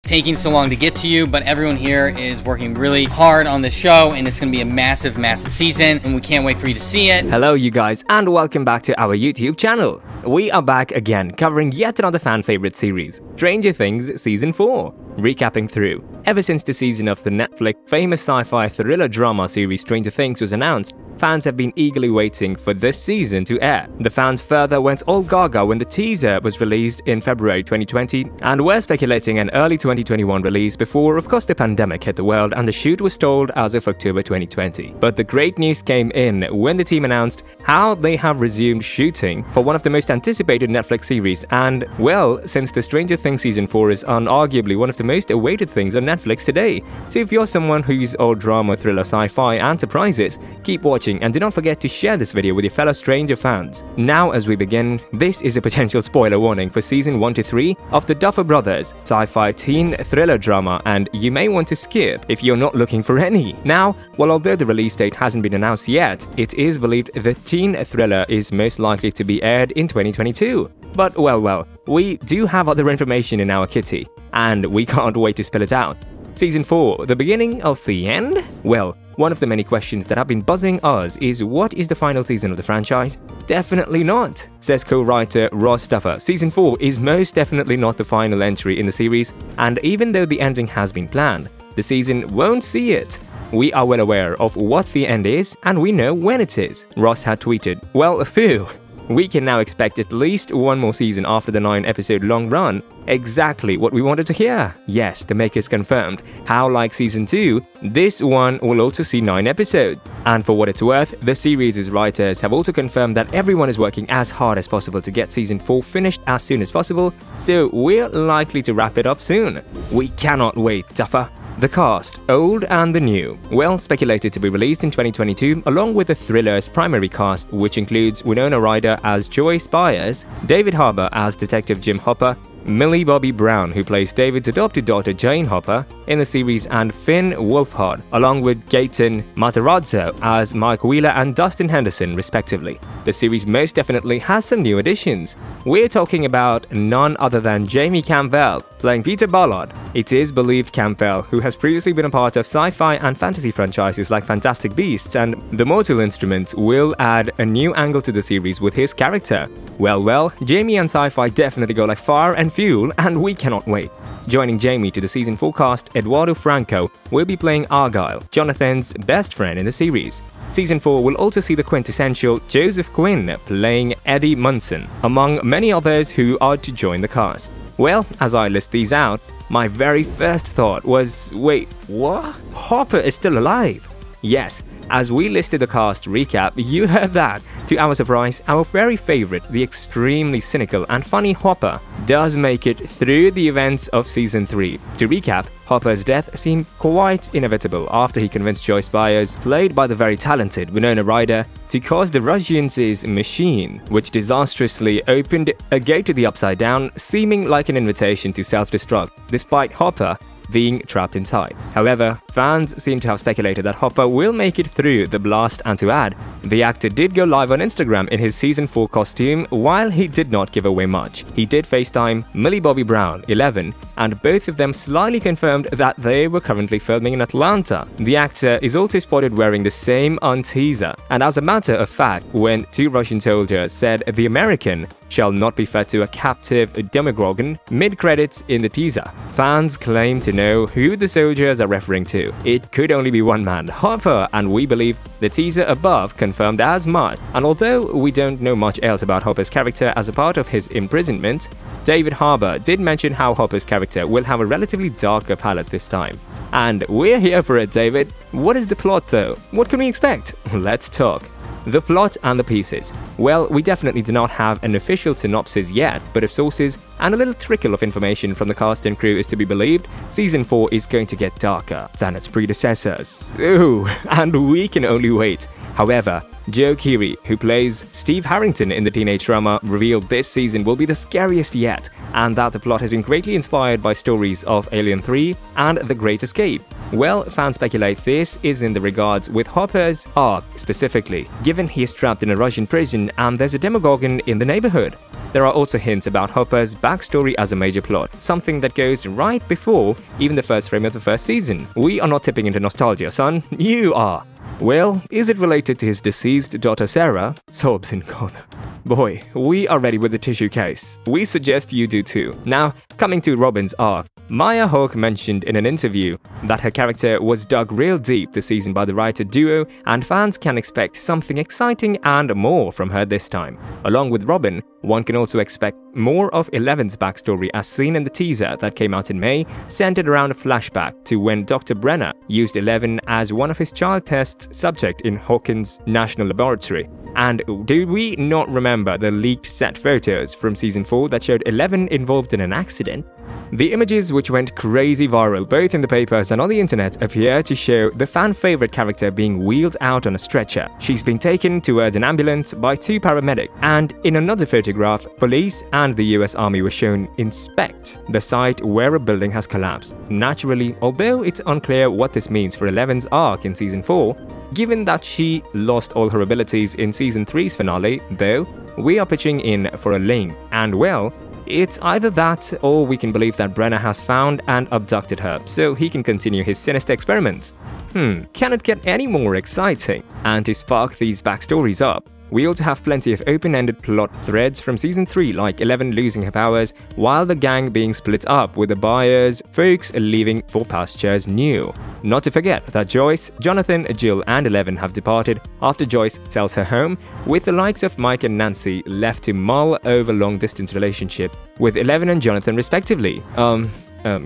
taking so long to get to you, but everyone here is working really hard on this show, and it's going to be a massive season, and we can't wait for you to see it. Hello you guys, and welcome back to our YouTube channel. We are back again, covering yet another fan favorite series, Stranger Things Season 4. Recapping through. Ever since the season of the Netflix famous sci-fi thriller drama series Stranger Things was announced, fans have been eagerly waiting for this season to air. The fans further went all gaga when the teaser was released in February 2020 and were speculating an early 2021 release before, of course, the pandemic hit the world and the shoot was stalled as of October 2020. But the great news came in when the team announced how they have resumed shooting for one of the most anticipated Netflix series, and, well, since the Stranger Things Season 4 is unarguably one of the most awaited things on Netflix today. So if you're someone who's all drama, thriller, sci-fi and surprises, keep watching and do not forget to share this video with your fellow Stranger fans. Now as we begin, this is a potential spoiler warning for Season 1 to 3 of the Duffer Brothers sci-fi teen thriller drama, and you may want to skip if you're not looking for any. Now, well, although the release date hasn't been announced yet, it is believed the teen thriller is most likely to be aired in 2022. But well, we do have other information in our kitty, and we can't wait to spill it out. Season 4, the beginning of the end? Well, one of the many questions that have been buzzing us is, what is the final season of the franchise? Definitely not, says co-writer Ross Duffer. Season 4 is most definitely not the final entry in the series, and even though the ending has been planned, the season won't see it. We are well aware of what the end is, and we know when it is. Ross had tweeted, well, phew. We can now expect at least one more season after the 9-episode long run. Exactly what we wanted to hear. Yes, the makers confirmed how, like Season 2, this one will also see 9 episodes. And for what it's worth, the series' writers have also confirmed that everyone is working as hard as possible to get Season 4 finished as soon as possible, so we're likely to wrap it up soon. We cannot wait, Duffer. The cast, old and the new, well speculated to be released in 2022, along with the thriller's primary cast, which includes Winona Ryder as Joyce Byers, David Harbour as Detective Jim Hopper, Millie Bobby Brown, who plays David's adopted daughter Jane Hopper in the series, and Finn Wolfhard, along with Gaten Matarazzo as Mike Wheeler and Dustin Henderson, respectively. The series most definitely has some new additions. We're talking about none other than Jamie Campbell, playing Peter Ballard. It is believed Campbell, who has previously been a part of sci-fi and fantasy franchises like Fantastic Beasts and The Mortal Instrument, will add a new angle to the series with his character. Well, Jamie and sci-fi definitely go like fire and fuel, and we cannot wait. Joining Jamie to the Season 4 cast, Eduardo Franco will be playing Argyle, Jonathan's best friend in the series. Season 4 will also see the quintessential Joseph Quinn playing Eddie Munson, among many others who are to join the cast. Well, as I list these out, my very first thought was, wait, what? Hopper is still alive? Yes, as we listed the cast recap, you heard that. To our surprise, our very favorite, the extremely cynical and funny Hopper, does make it through the events of Season 3. To recap, Hopper's death seemed quite inevitable after he convinced Joyce Byers, played by the very talented Winona Ryder, to cause the Russians' machine, which disastrously opened a gate to the Upside Down, seeming like an invitation to self-destruct, despite Hopper being trapped inside. However, fans seem to have speculated that Hopper will make it through the blast, and to add, the actor did go live on Instagram in his Season 4 costume. While he did not give away much, he did FaceTime Millie Bobby Brown, 11, and both of them slyly confirmed that they were currently filming in Atlanta. The actor is also spotted wearing the same teaser, and as a matter of fact, when 2 Russian soldiers said the American shall not be fed to a captive Demogorgon mid-credits in the teaser, fans claim to know who the soldiers are referring to. It could only be one man, Hopper, and we believe the teaser above confirmed as much. And although we don't know much else about Hopper's character as a part of his imprisonment, David Harbour did mention how Hopper's character will have a relatively darker palette this time. And we're here for it, David. What is the plot though? What can we expect? Let's talk. The plot and the pieces. Well, we definitely do not have an official synopsis yet, but if sources and a little trickle of information from the cast and crew is to be believed, Season 4 is going to get darker than its predecessors. Ooh, and we can only wait. However, Joe Keery, who plays Steve Harrington in the teenage drama, revealed this season will be the scariest yet, and that the plot has been greatly inspired by stories of Alien 3 and The Great Escape. Well, fans speculate this is in the regards with Hopper's arc specifically, given he is trapped in a Russian prison and there's a Demogorgon in the neighborhood. There are also hints about Hopper's backstory as a major plot, something that goes right before even the first frame of the first season. We are not tipping into nostalgia, son. You are. Well, is it related to his deceased daughter Sarah? Sobs in corner. Boy, we are ready with the tissue case. We suggest you do too. Now, coming to Robin's arc. Maya Hawke mentioned in an interview that her character was dug real deep this season by the writer duo, and fans can expect something exciting and more from her this time. Along with Robin, one can also expect more of Eleven's backstory as seen in the teaser that came out in May, centered around a flashback to when Dr. Brenner used Eleven as one of his child tests subject in Hawkins' National Laboratory. And do we not remember the leaked set photos from Season 4 that showed Eleven involved in an accident? The images, which went crazy viral both in the papers and on the internet, appear to show the fan-favorite character being wheeled out on a stretcher. She's been taken towards an ambulance by 2 paramedics, and in another photograph, police and the US Army were shown inspect the site where a building has collapsed. Naturally, although it's unclear what this means for Eleven's arc in Season 4, given that she lost all her abilities in Season 3's finale, though, we are pitching in for a link, and well, it's either that or we can believe that Brenner has found and abducted her so he can continue his sinister experiments. Can it get any more exciting? And to spark these backstories up, we also have plenty of open-ended plot threads from Season 3, like Eleven losing her powers while the gang being split up, with the Byers folks leaving for pastures new. Not to forget that Joyce, Jonathan, Jill and Eleven have departed after Joyce sells her home, with the likes of Mike and Nancy left to mull over long-distance relationship with Eleven and Jonathan respectively.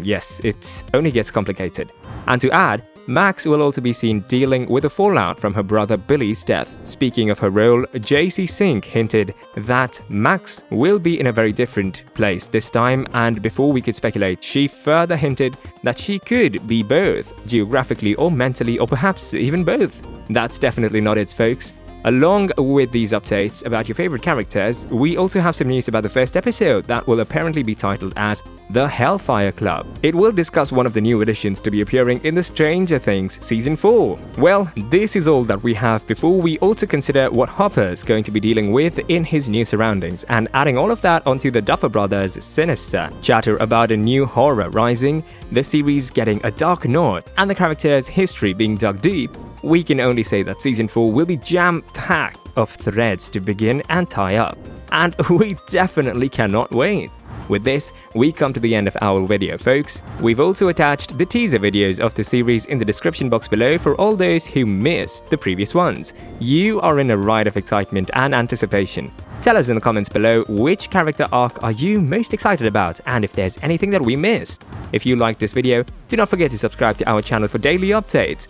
Yes, it only gets complicated. And to add, Max will also be seen dealing with the fallout from her brother Billy's death. Speaking of her role, JC Sink hinted that Max will be in a very different place this time, and before we could speculate, she further hinted that she could be both, geographically or mentally, or perhaps even both. That's definitely not it, folks. Along with these updates about your favorite characters, we also have some news about the first episode that will apparently be titled as The Hellfire Club. It will discuss one of the new additions to be appearing in the Stranger Things Season 4. Well, this is all that we have before we also consider what Hopper's going to be dealing with in his new surroundings, and adding all of that onto the Duffer Brothers' sinister chatter about a new horror rising, the series getting a dark note, and the character's history being dug deep. We can only say that Season 4 will be jam-packed of threads to begin and tie up, and we definitely cannot wait. With this, we come to the end of our video, folks. We've also attached the teaser videos of the series in the description box below for all those who missed the previous ones. You are in a ride of excitement and anticipation. Tell us in the comments below which character arc are you most excited about, and if there's anything that we missed. If you liked this video, do not forget to subscribe to our channel for daily updates.